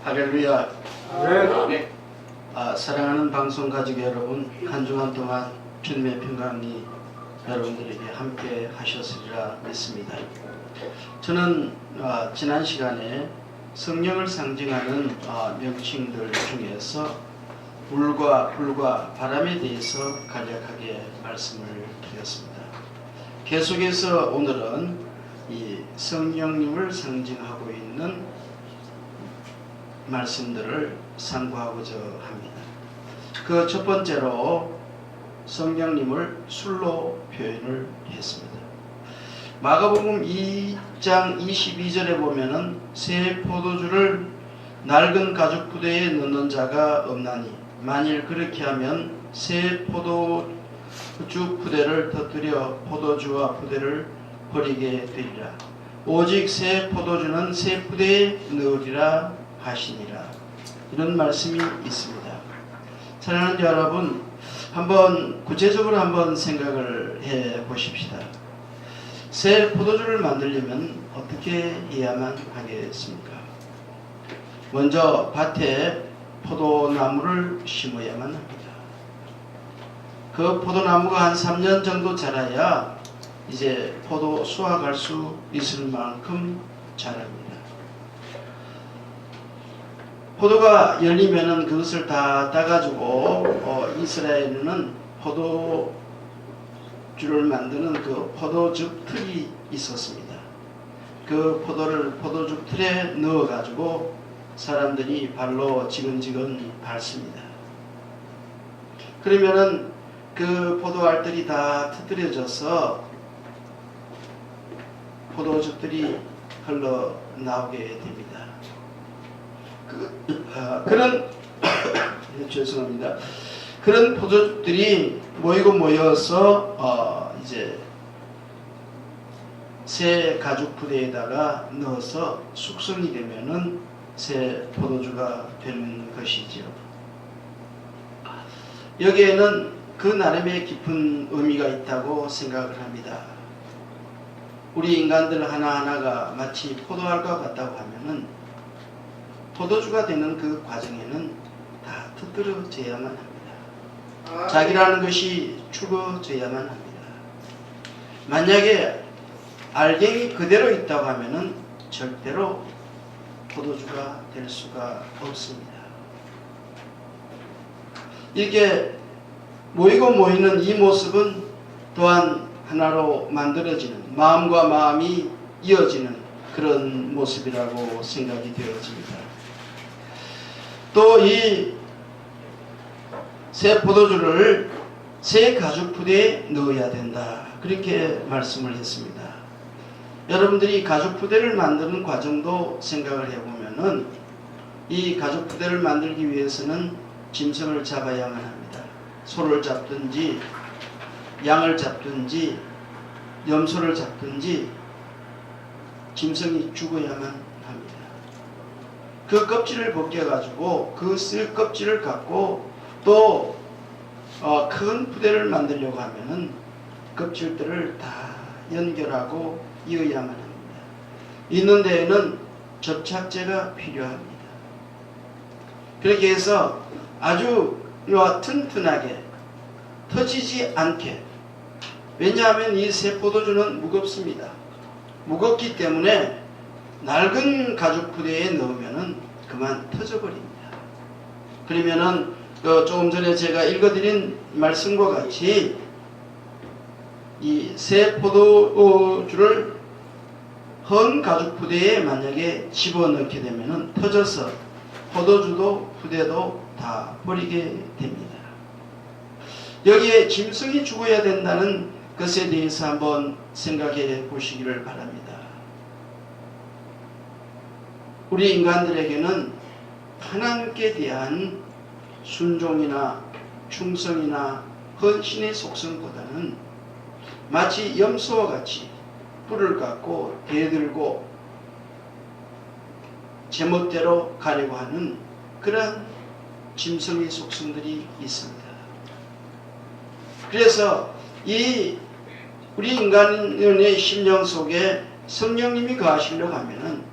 할렐루야. 네. 사랑하는 방송 가족 여러분, 한 주간 동안 주님의 평강이 여러분들에게 함께 하셨으리라 믿습니다. 저는 지난 시간에 성령을 상징하는 명칭들 중에서 물과 불과 바람에 대해서 간략하게 말씀을 드렸습니다. 계속해서 오늘은 이 성령님을 상징하고 있는 말씀들을 상고하고자 합니다. 그 첫 번째로 성령님을 술로 표현을 했습니다. 마가복음 2장 22절에 보면은 새 포도주를 낡은 가죽 부대에 넣는 자가 없나니 만일 그렇게 하면 새 포도주 부대를 터뜨려 포도주와 부대를 버리게 되리라. 오직 새 포도주는 새 부대에 넣으리라 하시니라. 이런 말씀이 있습니다. 사랑하는 여러분, 한번 구체적으로 한번 생각을 해 보십시다. 새 포도주를 만들려면 어떻게 해야만 하겠습니까? 먼저 밭에 포도나무를 심어야만 합니다. 그 포도나무가 한 3년 정도 자라야 이제 포도 수확할 수 있을 만큼 자랍니다. 포도가 열리면은 그것을 다 따가지고 이스라엘에는 포도주를 만드는 그 포도즙 틀이 있었습니다. 그 포도즙 틀에 넣어가지고 사람들이 발로 지근지근 밟습니다. 그러면은 그 포도알들이 다 터뜨려져서 포도즙들이 흘러나오게 됩니다. 죄송합니다. 그런 포도즙들이 모여서 이제 새 가죽 부대에다가 넣어서 숙성이 되면은 새 포도주가 되는 것이지요. 여기에는 그 나름의 깊은 의미가 있다고 생각을 합니다. 우리 인간들 하나하나가 마치 포도알과 같다고 하면은 포도주가 되는 그 과정에는 다 터뜨려져야만 합니다. 자기라는 것이 죽어져야만 합니다. 만약에 알갱이 그대로 있다고 하면은 절대로 포도주가 될 수가 없습니다. 이렇게 모이고 모이는 이 모습은 또한 하나로 만들어지는, 마음과 마음이 이어지는 그런 모습이라고 생각이 되어집니다. 또 이 새 포도주를 새 가죽 부대에 넣어야 된다, 그렇게 말씀을 했습니다. 여러분들이 가죽 부대를 만드는 과정도 생각을 해보면은 이 가죽 부대를 만들기 위해서는 짐승을 잡아야만 합니다. 소를 잡든지 양을 잡든지 염소를 잡든지 짐승이 죽어야만 합니다. 그 껍질을 벗겨가지고 그 쓸 껍질을 갖고 또 큰 부대를 만들려고 하면은 껍질들을 다 연결하고 이어야만 합니다. 있는 데에는 접착제가 필요합니다. 그렇게 해서 아주 튼튼하게 터지지 않게, 왜냐하면 이 새 포도주는 무겁습니다. 무겁기 때문에 낡은 가죽 부대에 넣으면은 그만 터져버립니다. 그러면은 조금 전에 제가 읽어드린 말씀과 같이 이 새 포도주를 헌 가죽 부대에 만약에 집어넣게 되면은 터져서 포도주도 부대도 다 버리게 됩니다. 여기에 짐승이 죽어야 된다는 것에 대해서 한번 생각해 보시기를 바랍니다. 우리 인간들에게는 하나님께 대한 순종이나 충성이나 헌신의 속성보다는 마치 염소와 같이 뿔을 갖고 대들고 제멋대로 가려고 하는 그런 짐승의 속성들이 있습니다. 그래서 이 우리 인간의 심령 속에 성령님이 거하시려고 하면은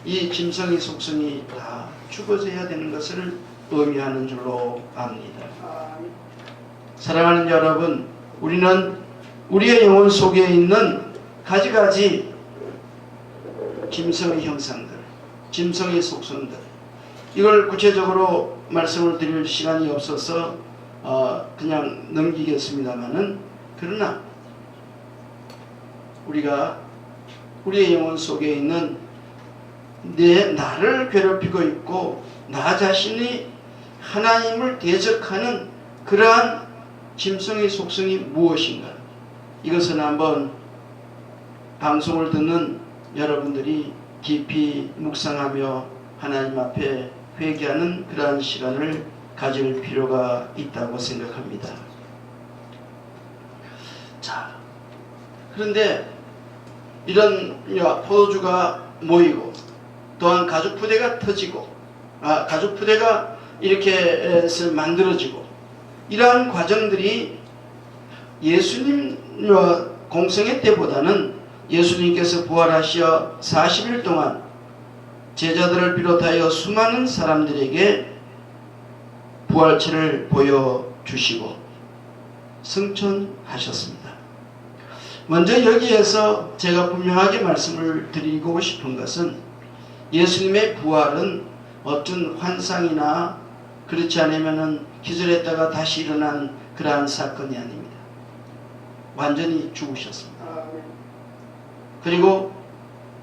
이 짐승의 속성이 다 죽어져야 되는 것을 의미하는 줄로 압니다. 사랑하는 여러분, 우리는 우리의 영혼 속에 있는 가지가지 짐승의 형상들, 짐승의 속성들, 이걸 구체적으로 말씀을 드릴 시간이 없어서 그냥 넘기겠습니다만은, 그러나 우리가 우리의 영혼 속에 있는 나를 괴롭히고 있고 나 자신이 하나님을 대적하는 그러한 짐승의 속성이 무엇인가, 이것은 한번 방송을 듣는 여러분들이 깊이 묵상하며 하나님 앞에 회개하는 그러한 시간을 가질 필요가 있다고 생각합니다. 자, 그런데 이런 포도주가 모이고 또한 가죽 부대가 터지고 가죽 부대가 이렇게 해서 만들어지고, 이러한 과정들이 예수님 공생애 때보다는 예수님께서 부활하시어 40일 동안 제자들을 비롯하여 수많은 사람들에게 부활체를 보여주시고 승천하셨습니다. 먼저 여기에서 제가 분명하게 말씀을 드리고 싶은 것은, 예수님의 부활은 어떤 환상이나 그렇지 않으면 기절했다가 다시 일어난 그러한 사건이 아닙니다. 완전히 죽으셨습니다. 그리고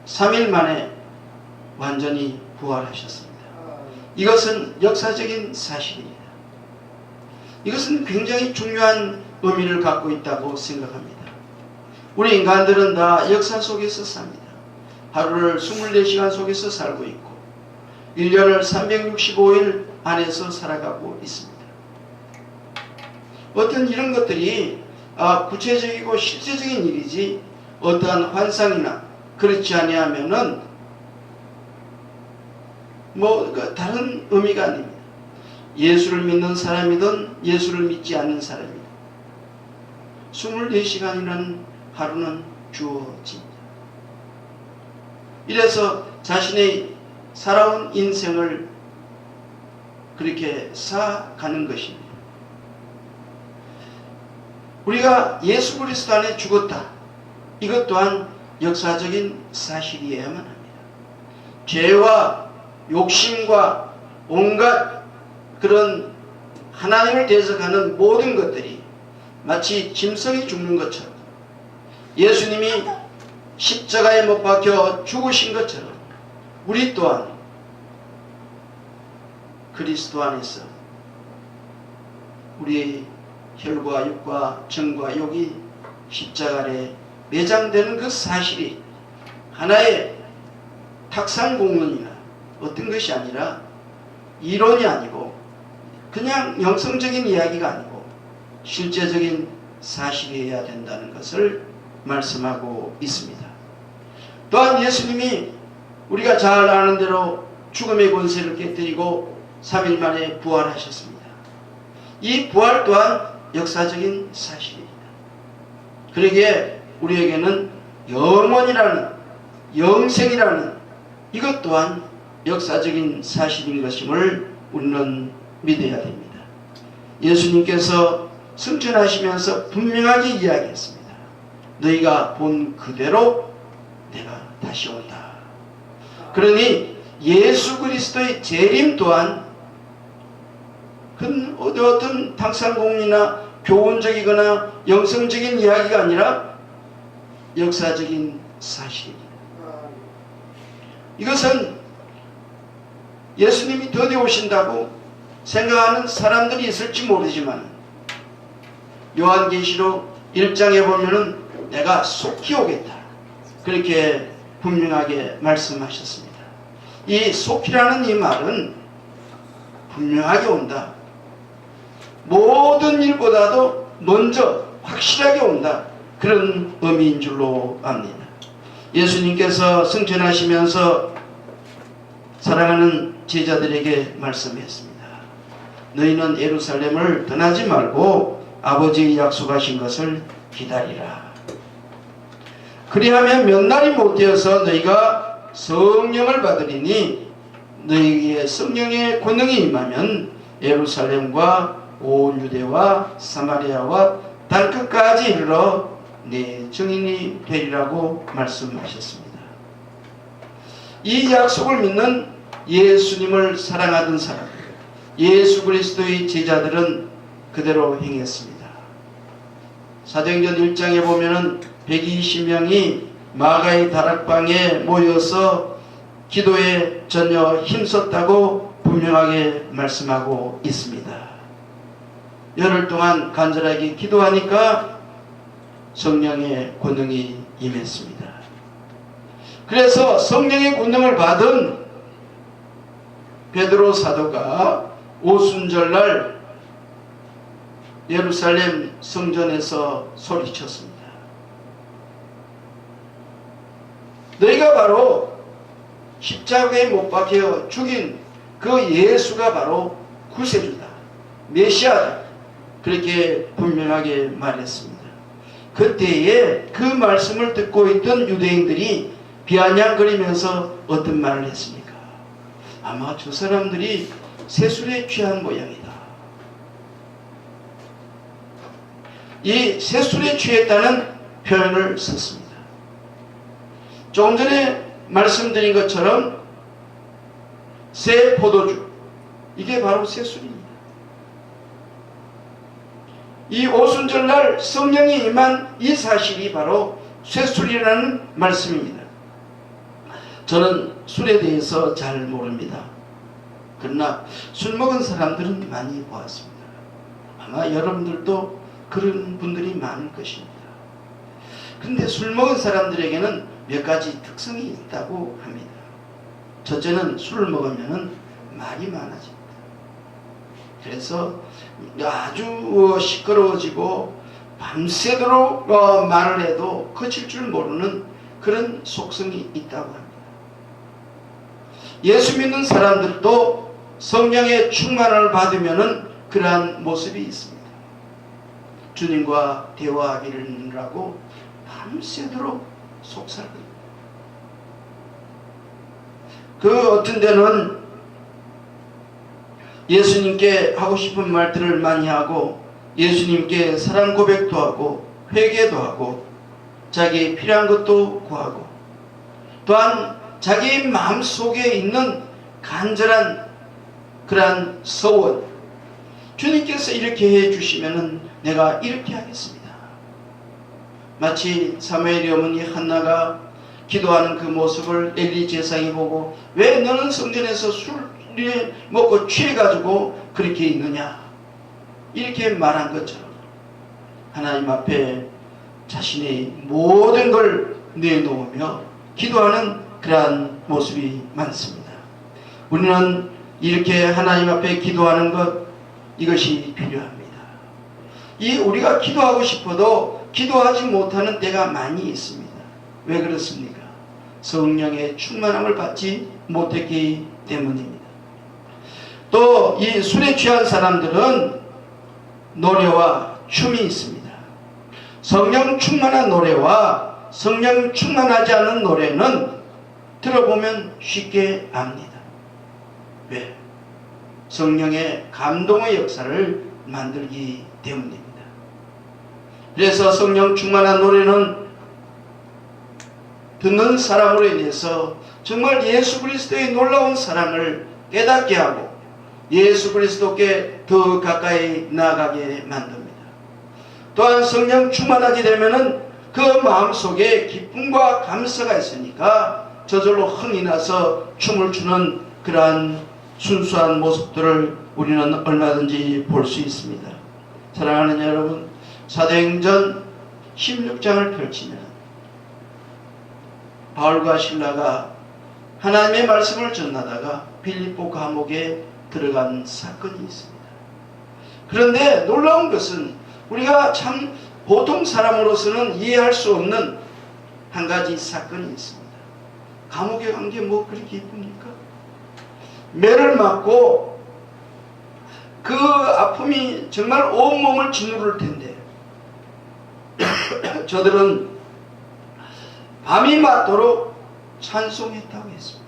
3일 만에 완전히 부활하셨습니다. 이것은 역사적인 사실입니다. 이것은 굉장히 중요한 의미를 갖고 있다고 생각합니다. 우리 인간들은 다 역사 속에서 삽니다. 하루를 24시간 속에서 살고 있고 1년을 365일 안에서 살아가고 있습니다. 어떤 이런 것들이 구체적이고 실제적인 일이지 어떠한 환상이나 그렇지 아니하면은 다른 의미가 아닙니다. 예수를 믿는 사람이든 예수를 믿지 않는 사람이든 24시간이라는 하루는 주어집니다. 이래서 자신의 살아온 인생을 그렇게 쌓아가는 것입니다. 우리가 예수 그리스도 안에 죽었다, 이것 또한 역사적인 사실이어야만 합니다. 죄와 욕심과 온갖 그런 하나님을 대적하는 모든 것들이 마치 짐승이 죽는 것처럼, 예수님이 십자가에 못 박혀 죽으신 것처럼 우리 또한 그리스도 안에서 우리의 혈과 육과 정과 욕이 십자가에 매장되는 그 사실이 하나의 탁상공론이나 어떤 것이 아니라 이론이 아니고 그냥 영성적인 이야기가 아니고 실제적인 사실이어야 된다는 것을 말씀하고 있습니다. 또한 예수님이 우리가 잘 아는 대로 죽음의 권세를 깨뜨리고 3일 만에 부활하셨습니다. 이 부활 또한 역사적인 사실입니다. 그러기에 우리에게는 영원이라는, 영생이라는 이것 또한 역사적인 사실인 것임을 우리는 믿어야 됩니다. 예수님께서 승천하시면서 분명하게 이야기했습니다. 너희가 본 그대로 내가 다시 온다. 그러니 예수 그리스도의 재림 또한 어떤 탕상공이나 교훈적이거나 영성적인 이야기가 아니라 역사적인 사실입니다. 이것은 예수님이 드디어 오신다고 생각하는 사람들이 있을지 모르지만 요한계시록 1장에 보면은 내가 속히 오겠다, 그렇게 분명하게 말씀하셨습니다. 이 속히라는 이 말은 분명하게 온다, 모든 일보다도 먼저 확실하게 온다, 그런 의미인 줄로 압니다. 예수님께서 승천하시면서 사랑하는 제자들에게 말씀했습니다. 너희는 예루살렘을 떠나지 말고 아버지의 약속하신 것을 기다리라. 그리하면 몇 날이 못 되어서 너희가 성령을 받으리니 너희에게 성령의 권능이 임하면 예루살렘과 온 유대와 사마리아와 땅끝까지 이르러 내 증인이 되리라고 말씀하셨습니다. 이 약속을 믿는 예수님을 사랑하던 사람, 예수 그리스도의 제자들은 그대로 행했습니다. 사도행전 1장에 보면은 120명이 마가의 다락방에 모여서 기도에 전혀 힘썼다고 분명하게 말씀하고 있습니다. 열흘 동안 간절하게 기도하니까 성령의 권능이 임했습니다. 그래서 성령의 권능을 받은 베드로 사도가 오순절날 예루살렘 성전에서 소리쳤습니다. 너희가 바로 십자가에 못 박혀 죽인 그 예수가 바로 구세주다, 메시아다, 그렇게 분명하게 말했습니다. 그때에 그 말씀을 듣고 있던 유대인들이 비아냥거리면서 어떤 말을 했습니까? 아마 저 사람들이 세술에 취한 모양이다. 이 세술에 취했다는 표현을 썼습니다. 조금 전에 말씀드린 것처럼 새 포도주, 이게 바로 세술입니다. 이 오순절날 성령이 임한 이 사실이 바로 쇠술이라는 말씀입니다. 저는 술에 대해서 잘 모릅니다. 그러나 술 먹은 사람들은 많이 보았습니다. 아마 여러분들도 그런 분들이 많을 것입니다. 그런데 술 먹은 사람들에게는 몇 가지 특성이 있다고 합니다. 첫째는 술을 먹으면 말이 많아집니다. 그래서 아주 시끄러워지고 밤새도록 말을 해도 그칠 줄 모르는 그런 속성이 있다고 합니다. 예수 믿는 사람들도 성령의 충만을 받으면 그러한 모습이 있습니다. 주님과 대화하기를 밤새도록 속삭입니다. 그 어떤 데는 예수님께 하고 싶은 말들을 많이 하고 예수님께 사랑 고백도 하고 회개도 하고 자기 필요한 것도 구하고 또한 자기 마음속에 있는 간절한 그러한 소원, 주님께서 이렇게 해주시면 내가 이렇게 하겠습니다. 마치 사무엘의 어머니 한나가 기도하는 그 모습을 엘리 제사장이 보고 왜 너는 성전에서 술을 먹고 취해가지고 그렇게 있느냐, 이렇게 말한 것처럼 하나님 앞에 자신의 모든 걸 내놓으며 기도하는 그러한 모습이 많습니다. 우리는 이렇게 하나님 앞에 기도하는 것, 이것이 필요합니다. 이 우리가 기도하고 싶어도 기도하지 못하는 때가 많이 있습니다. 왜 그렇습니까? 성령의 충만함을 받지 못했기 때문입니다. 또 이 술에 취한 사람들은 노래와 춤이 있습니다. 성령 충만한 노래와 성령 충만하지 않은 노래는 들어보면 쉽게 압니다. 왜? 성령의 감동의 역사를 만들기 때문입니다. 그래서 성령 충만한 노래는 듣는 사람으로 인해서 정말 예수 그리스도의 놀라운 사랑을 깨닫게 하고 예수 그리스도께 더 가까이 나아가게 만듭니다. 또한 성령 충만하게 되면은 그 마음속에 기쁨과 감사가 있으니까 저절로 흥이 나서 춤을 추는 그러한 순수한 모습들을 우리는 얼마든지 볼 수 있습니다. 사랑하는 여러분, 사도행전 16장을 펼치면 바울과 실라가 하나님의 말씀을 전하다가 빌립보 감옥에 들어간 사건이 있습니다. 그런데 놀라운 것은 우리가 참 보통 사람으로서는 이해할 수 없는 한 가지 사건이 있습니다. 감옥에 간 게 뭐 그렇게 이쁩니까? 매를 맞고 그 아픔이 정말 온몸을 짓누를 텐데 저들은 밤이 맞도록 찬송했다고 했습니다.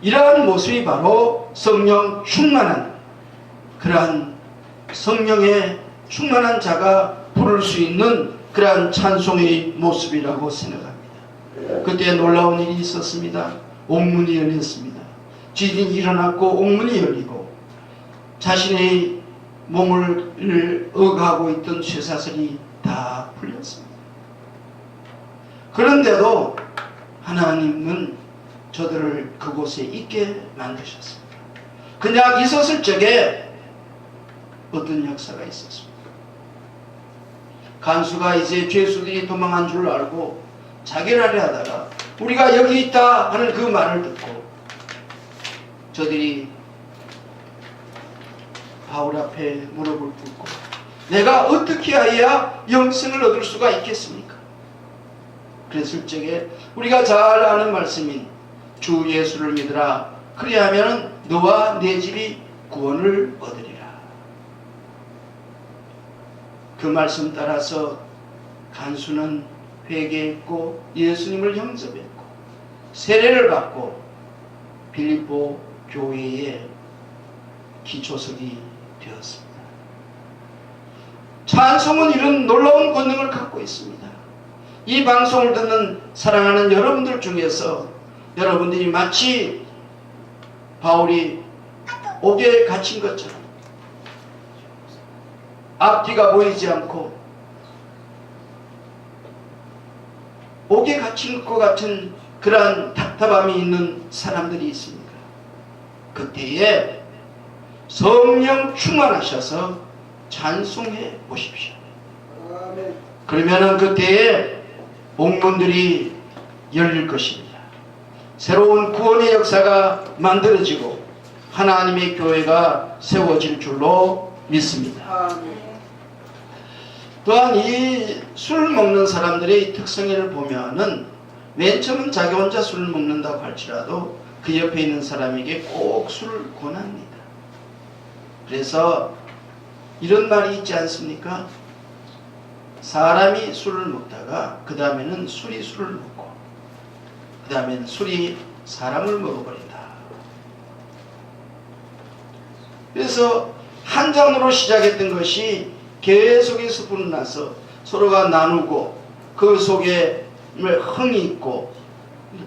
이러한 모습이 바로 성령 충만한, 그러한 성령에 충만한 자가 부를 수 있는 그러한 찬송의 모습이라고 생각합니다. 그때 놀라운 일이 있었습니다. 옥문이 열렸습니다. 지진이 일어났고 옥문이 열리고 자신의 몸을 억하고 있던 쇠사슬이 다 풀렸습니다. 그런데도 하나님은 저들을 그곳에 있게 만드셨습니다. 그냥 있었을 적에 어떤 역사가 있었습니다. 간수가 이제 죄수들이 도망한 줄 알고 자결하려 하다가 우리가 여기 있다 하는 그 말을 듣고 저들이 바울 앞에 무릎을 꿇고 내가 어떻게 해야 영생을 얻을 수가 있겠습니까? 그랬을 적에 우리가 잘 아는 말씀인 주 예수를 믿으라. 그리하면 너와 내 집이 구원을 얻으리라. 그 말씀 따라서 간수는 회개했고 예수님을 영접했고 세례를 받고 빌립보 교회의 기초석이 되었습니다. 찬송은 이런 놀라운 권능을 갖고 있습니다. 이 방송을 듣는 사랑하는 여러분들 중에서 여러분들이 마치 바울이 옥에 갇힌 것처럼 앞뒤가 보이지 않고 옥에 갇힌 것 같은 그러한 답답함이 있는 사람들이 있습니다. 그때에 성령 충만하셔서 찬송해 보십시오. 그러면은 그때에 옥문들이 열릴 것입니다. 새로운 구원의 역사가 만들어지고 하나님의 교회가 세워질 줄로 믿습니다. 또한 이 술 먹는 사람들의 특성을 보면은 맨 처음은 자기 혼자 술을 먹는다고 할지라도 그 옆에 있는 사람에게 꼭 술을 권합니다. 그래서 이런 말이 있지 않습니까? 사람이 술을 먹다가 그 다음에는 술이 술을 먹고 그 다음에는 술이 사람을 먹어버린다. 그래서 한 잔으로 시작했던 것이 계속해서 불어나서 서로가 나누고 그 속에 흥이 있고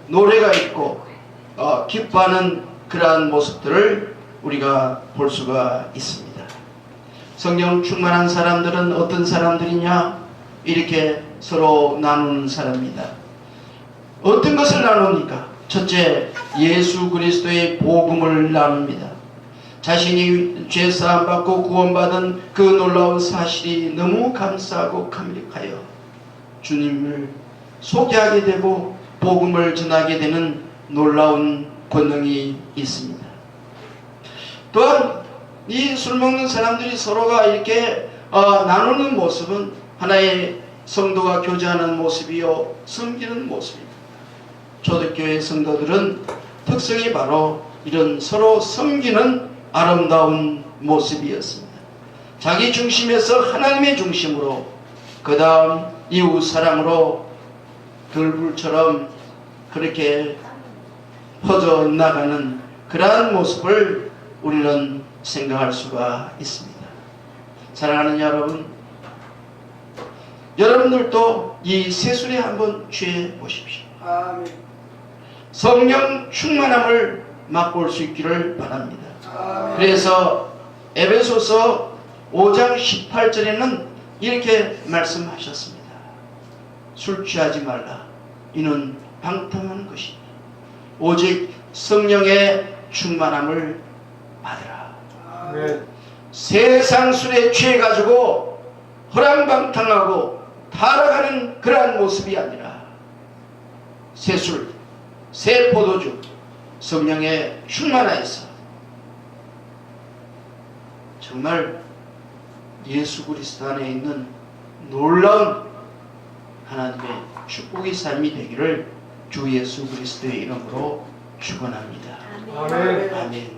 노래가 있고 기뻐하는 그러한 모습들을 우리가 볼 수가 있습니다. 성령 충만한 사람들은 어떤 사람들이냐? 이렇게 서로 나누는 사람입니다. 어떤 것을 나눕니까? 첫째, 예수 그리스도의 복음을 나눕니다. 자신이 죄사함 받고 구원받은 그 놀라운 사실이 너무 감사하고 감격하여 주님을 소개하게 되고 복음을 전하게 되는 놀라운 권능이 있습니다. 또한 이 술 먹는 사람들이 서로가 이렇게 나누는 모습은 하나의 성도가 교제하는 모습이요 섬기는 모습입니다. 초대교회 성도들은 특성이 바로 이런 서로 섬기는 아름다운 모습이었습니다. 자기 중심에서 하나님의 중심으로 그 다음 이웃 사랑으로 들불처럼 그렇게 퍼져나가는 그러한 모습을 우리는 생각할 수가 있습니다. 사랑하는 여러분, 여러분들도 이 세술에 한번 취해 보십시오. 아멘. 성령 충만함을 맛볼 수 있기를 바랍니다. 아멘. 그래서 에베소서 5장 18절에는 이렇게 말씀하셨습니다. 술 취하지 말라. 이는 방탕한 것이니 오직 성령의 충만함을 받으라. 아멘. 세상 술에 취해가지고 허랑방탕하고 타락하는 그러한 모습이 아니라 새술, 새 포도주, 성령에 충만하여서 정말 예수 그리스도 안에 있는 놀라운 하나님의 축복의 삶이 되기를 주 예수 그리스도의 이름으로 축원합니다. 아멘. 아멘.